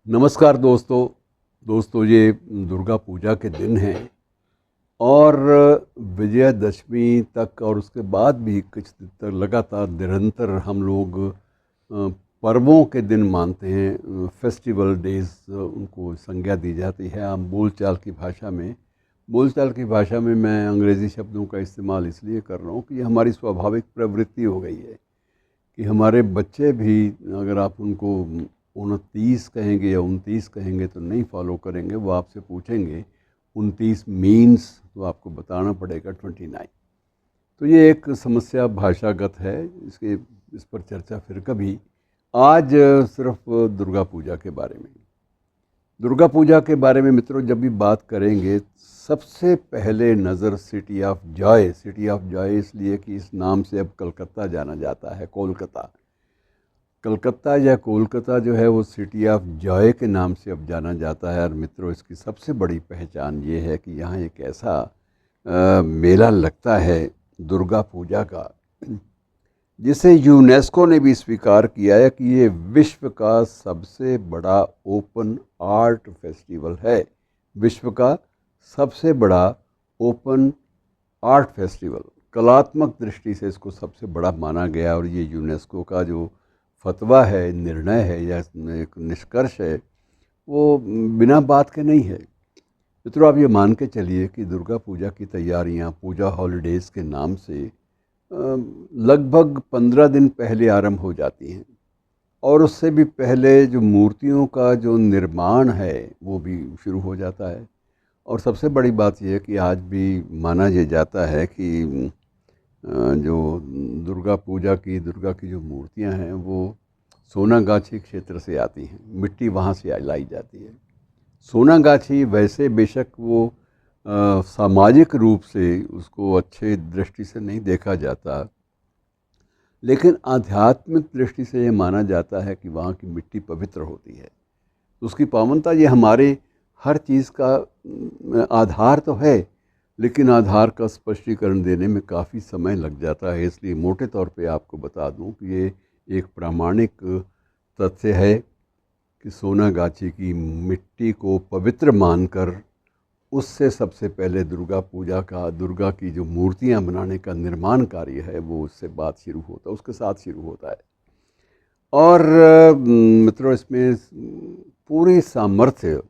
नमस्कार दोस्तों ये दुर्गा पूजा के दिन हैं और विजयदशमी तक और उसके बाद भी कुछ दिन तक लगातार निरंतर हम लोग पर्वों के दिन मानते हैं। फेस्टिवल डेज उनको संज्ञा दी जाती है आम बोलचाल की भाषा में मैं अंग्रेज़ी शब्दों का इस्तेमाल इसलिए कर रहा हूँ कि ये हमारी स्वाभाविक प्रवृत्ति हो गई है कि हमारे बच्चे भी, अगर आप उनको 29 कहेंगे या 29 कहेंगे तो नहीं फॉलो करेंगे। वो आपसे पूछेंगे 29 मीन्स, तो आपको बताना पड़ेगा 29। तो ये एक समस्या भाषागत है, इस पर चर्चा फिर कभी। आज सिर्फ दुर्गा पूजा के बारे में मित्रों जब भी बात करेंगे, सबसे पहले नज़र सिटी ऑफ जॉय इसलिए कि इस नाम से अब कलकत्ता जाना जाता है। कलकत्ता या कोलकाता जो है वो सिटी ऑफ जॉय के नाम से अब जाना जाता है। और मित्रों इसकी सबसे बड़ी पहचान ये है कि यहाँ एक ऐसा मेला लगता है दुर्गा पूजा का, जिसे यूनेस्को ने भी स्वीकार किया है कि ये विश्व का सबसे बड़ा ओपन आर्ट फेस्टिवल है। विश्व का सबसे बड़ा ओपन आर्ट फेस्टिवल, कलात्मक दृष्टि से इसको सबसे बड़ा माना गया। और ये यूनेस्को का जो फतवा है, निर्णय है या एक निष्कर्ष है, वो बिना बात के नहीं है। मित्रों आप ये मान के चलिए कि दुर्गा पूजा की तैयारियां पूजा हॉलीडेज़ के नाम से लगभग 15 दिन पहले आरंभ हो जाती हैं। और उससे भी पहले जो मूर्तियों का जो निर्माण है वो भी शुरू हो जाता है। और सबसे बड़ी बात यह है कि आज भी माना ये जाता है कि जो दुर्गा की जो मूर्तियां हैं वो सोनागाछी क्षेत्र से आती हैं, मिट्टी वहाँ से लाई जाती है। सोनागाछी वैसे बेशक वो सामाजिक रूप से उसको अच्छे दृष्टि से नहीं देखा जाता, लेकिन आध्यात्मिक दृष्टि से ये माना जाता है कि वहाँ की मिट्टी पवित्र होती है। उसकी पावनता ये हमारे हर चीज़ का आधार तो है, लेकिन आधार का स्पष्टीकरण देने में काफ़ी समय लग जाता है। इसलिए मोटे तौर पे आपको बता दूं कि ये एक प्रामाणिक तथ्य है कि सोनागाछी की मिट्टी को पवित्र मानकर उससे सबसे पहले दुर्गा की जो मूर्तियां बनाने का निर्माण कार्य है वो उसके साथ शुरू होता है। और मित्रों इसमें पूरी सामर्थ्य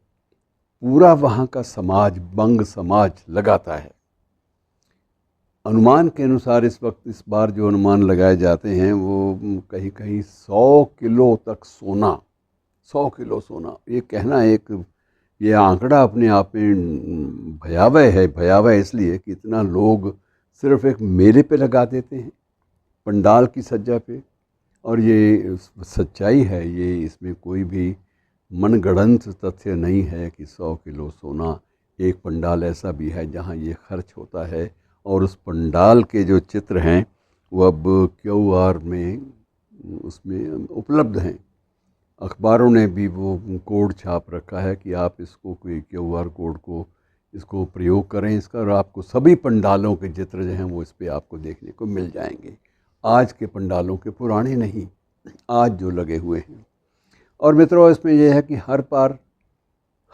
पूरा वहाँ का समाज, बंग समाज लगाता है। अनुमान के अनुसार इस बार जो अनुमान लगाए जाते हैं वो कहीं कहीं 100 किलो तक सोना, 100 किलो सोना। ये कहना ये आंकड़ा अपने आप में भयावह इसलिए कि इतना लोग सिर्फ एक मेले पे लगा देते हैं, पंडाल की सज्जा पे। और ये सच्चाई है, ये इसमें कोई भी मनगढ़ंत तथ्य नहीं है कि 100 किलो सोना। एक पंडाल ऐसा भी है जहाँ ये खर्च होता है और उस पंडाल के जो चित्र हैं वो अब QR में उसमें उपलब्ध हैं। अखबारों ने भी वो कोड छाप रखा है कि आप इसको कोई QR कोड को इसको प्रयोग करें इसका, और आपको सभी पंडालों के चित्र जो हैं वो इस पर आपको देखने को मिल जाएंगे। आज के पंडालों के, पुराने नहीं, आज जो लगे हुए हैं। और मित्रों इसमें यह है कि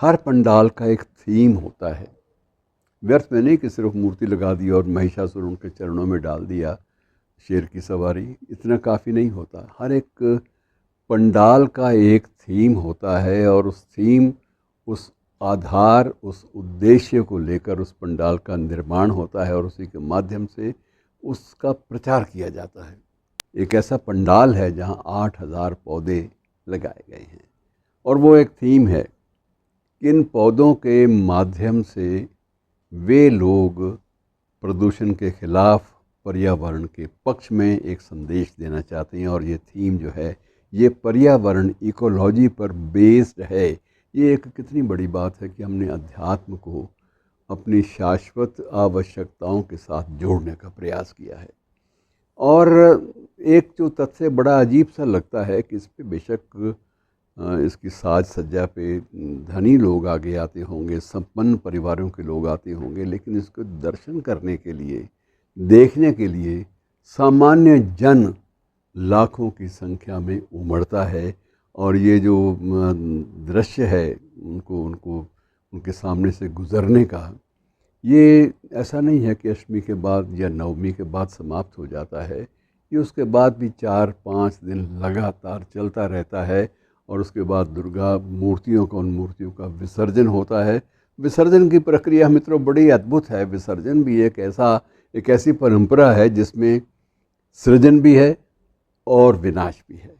हर पंडाल का एक थीम होता है। व्यर्थ में नहीं कि सिर्फ मूर्ति लगा दी और महिषासुर उनके चरणों में डाल दिया, शेर की सवारी, इतना काफ़ी नहीं होता। हर एक पंडाल का एक थीम होता है और उस थीम, उस आधार, उस उद्देश्य को लेकर उस पंडाल का निर्माण होता है और उसी के माध्यम से उसका प्रचार किया जाता है। एक ऐसा पंडाल है जहाँ 8000 पौधे लगाए गए हैं और वो एक थीम है कि इन पौधों के माध्यम से वे लोग प्रदूषण के खिलाफ, पर्यावरण के पक्ष में एक संदेश देना चाहते हैं। और ये थीम जो है ये पर्यावरण, इकोलॉजी पर बेस्ड है। ये एक कितनी बड़ी बात है कि हमने अध्यात्म को अपनी शाश्वत आवश्यकताओं के साथ जोड़ने का प्रयास किया है। और एक जो तथ्य बड़ा अजीब सा लगता है कि इस पे बेशक इसकी साज सज्जा पे धनी लोग आगे आते होंगे, संपन्न परिवारों के लोग आते होंगे, लेकिन इसको दर्शन करने के लिए, देखने के लिए सामान्य जन लाखों की संख्या में उमड़ता है। और ये जो दृश्य है उनको उनको उनके सामने से गुज़रने का, ये ऐसा नहीं है कि अष्टमी के बाद या नवमी के बाद समाप्त हो जाता है। ये उसके बाद भी 4-5 दिन लगातार चलता रहता है और उसके बाद दुर्गा मूर्तियों का, उन मूर्तियों का विसर्जन होता है। विसर्जन की प्रक्रिया मित्रों बड़ी अद्भुत है। विसर्जन भी एक ऐसी परंपरा है जिसमें सृजन भी है और विनाश भी है।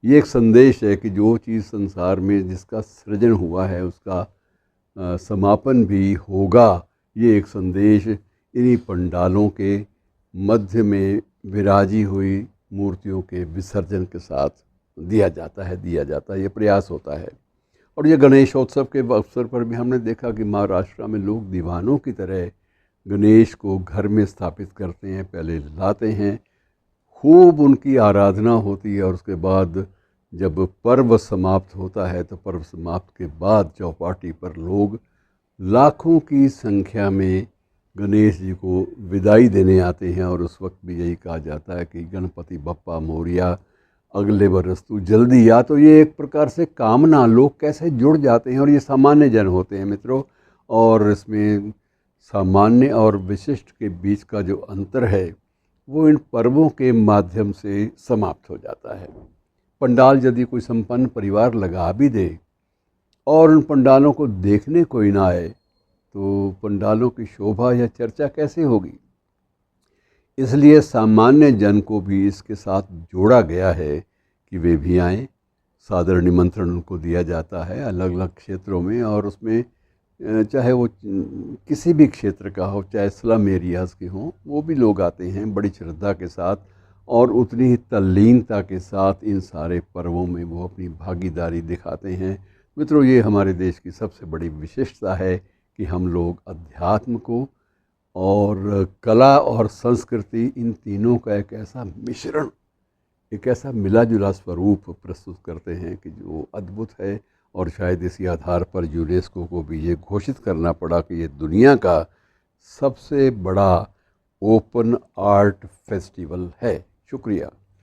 ये एक संदेश है कि जो चीज़ संसार में जिसका सृजन हुआ है उसका समापन भी होगा। ये एक संदेश इन्हीं पंडालों के मध्य में विराजी हुई मूर्तियों के विसर्जन के साथ दिया जाता है, ये प्रयास होता है। और ये गणेशोत्सव के अवसर पर भी हमने देखा कि महाराष्ट्र में लोग दीवानों की तरह गणेश को घर में स्थापित करते हैं, पहले लाते हैं, खूब उनकी आराधना होती है और उसके बाद जब पर्व समाप्त होता है तो पर्व समाप्त के बाद चौपाटी पर लोग लाखों की संख्या में गणेश जी को विदाई देने आते हैं। और उस वक्त भी यही कहा जाता है कि गणपति बप्पा मोरिया, अगले बरस तू जल्दी आ। तो ये एक प्रकार से कामना, लोग कैसे जुड़ जाते हैं। और ये सामान्य जन होते हैं मित्रों, और इसमें सामान्य और विशिष्ट के बीच का जो अंतर है वो इन पर्वों के माध्यम से समाप्त हो जाता है। पंडाल यदि कोई संपन्न परिवार लगा भी दे और उन पंडालों को देखने कोई ना आए तो पंडालों की शोभा या चर्चा कैसे होगी। इसलिए सामान्य जन को भी इसके साथ जोड़ा गया है कि वे भी आएँ। सादर निमंत्रण उनको दिया जाता है अलग अलग क्षेत्रों में, और उसमें चाहे वो किसी भी क्षेत्र का हो, चाहे स्लम एरियाज़ के हों, वो भी लोग आते हैं बड़ी श्रद्धा के साथ और उतनी ही तल्लीनता के साथ इन सारे पर्वों में वो अपनी भागीदारी दिखाते हैं। मित्रों, ये हमारे देश की सबसे बड़ी विशेषता है कि हम लोग अध्यात्म को और कला और संस्कृति, इन तीनों का एक ऐसा मिश्रण, एक ऐसा मिला जुला स्वरूप प्रस्तुत करते हैं कि जो अद्भुत है। और शायद इसी आधार पर यूनेस्को को भी ये घोषित करना पड़ा कि ये दुनिया का सबसे बड़ा ओपन आर्ट फेस्टिवल है। शुक्रिया।